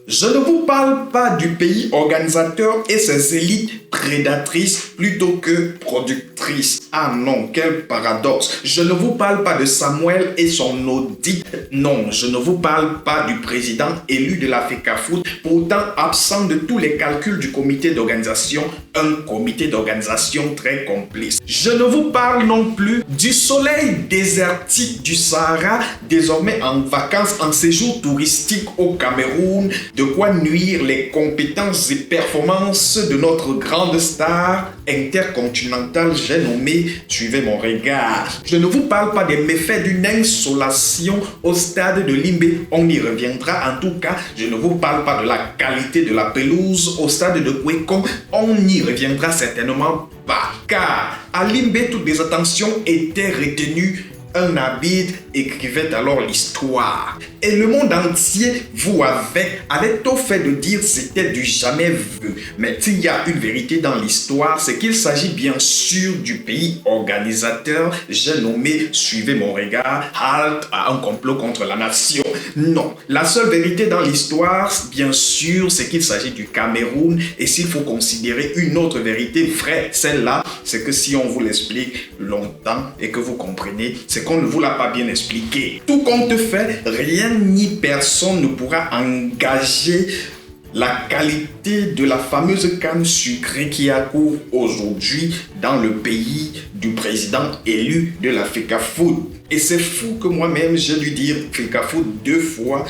Je ne vous parle pas du pays organisateur et ses élites prédatrices plutôt que productrices. Ah non, quel paradoxe. Je ne vous parle pas de Samuel et son audit. Non, je ne vous parle pas du président élu de la FECAFOOT, pourtant absent de tous les calculs du comité d'organisation, un comité d'organisation très complice. Je ne vous parle non plus du soleil désertique du Sahara, désormais en vacances, en séjour touristique au Cameroun, de quoi nuire les compétences et performances de notre grande star intercontinentale, j'ai nommé, suivez mon regard. Je ne vous parle pas des méfaits d'une insolation au stade de Limbe, on y reviendra. En tout cas, je ne vous parle pas de la qualité de la pelouse au stade de Kwekong, on y reviendra certainement pas, car à Limbe, toutes les attentions étaient retenues. Un Abid écrivait alors l'histoire. Et le monde entier, vous avait au fait de dire c'était du jamais vu. Mais il y a une vérité dans l'histoire, c'est qu'il s'agit bien sûr du pays organisateur. J'ai nommé, suivez mon regard, halte à un complot contre la nation. Non, la seule vérité dans l'histoire, bien sûr, c'est qu'il s'agit du Cameroun. Et s'il faut considérer une autre vérité vraie, celle-là, c'est que si on vous l'explique longtemps et que vous comprenez, c'est qu'on ne vous l'a pas bien expliqué. Tout compte fait, rien ni personne ne pourra engager la qualité de la fameuse canne sucrée qui accourt aujourd'hui dans le pays du président élu de la FECAFOOT. Et c'est fou que moi-même j'ai dû dire FECAFOOT 2 fois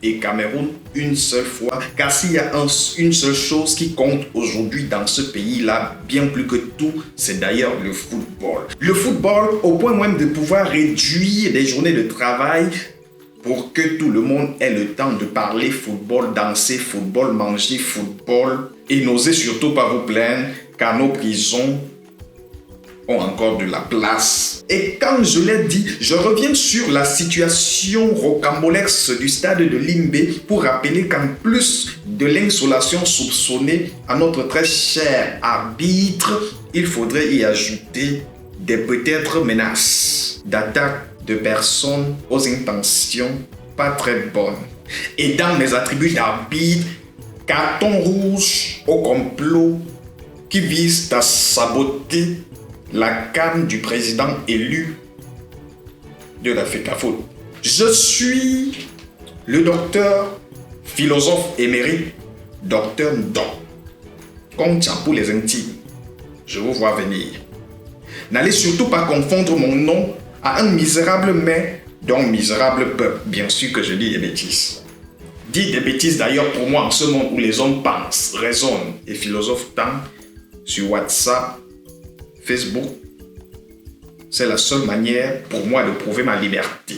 et Cameroun une seule fois, car s'il y a une seule chose qui compte aujourd'hui dans ce pays-là, bien plus que tout, c'est d'ailleurs le football. Le football au point même de pouvoir réduire des journées de travail pour que tout le monde ait le temps de parler football, danser football, manger football et n'osez surtout pas vous plaindre car nos prisons ont encore de la place. Et quand je l'ai dit, je reviens sur la situation rocambolesque du stade de Limbe pour rappeler qu'en plus de l'insolation soupçonnée à notre très cher arbitre, il faudrait y ajouter des peut-être menaces d'attaque de personnes aux intentions pas très bonnes. Et dans mes attributs d'arbitre, carton rouge au complot qui vise à saboter la canne du président élu de la FECAFOOT. Je suis le docteur, philosophe émérite, docteur Ndon. Comme tient pour les intimes, je vous vois venir. N'allez surtout pas confondre mon nom à un misérable mais d'un misérable peuple. Bien sûr que je dis des bêtises. Dis des bêtises d'ailleurs pour moi en ce monde où les hommes pensent, raisonnent et philosophent tant sur WhatsApp, Facebook, c'est la seule manière pour moi de prouver ma liberté.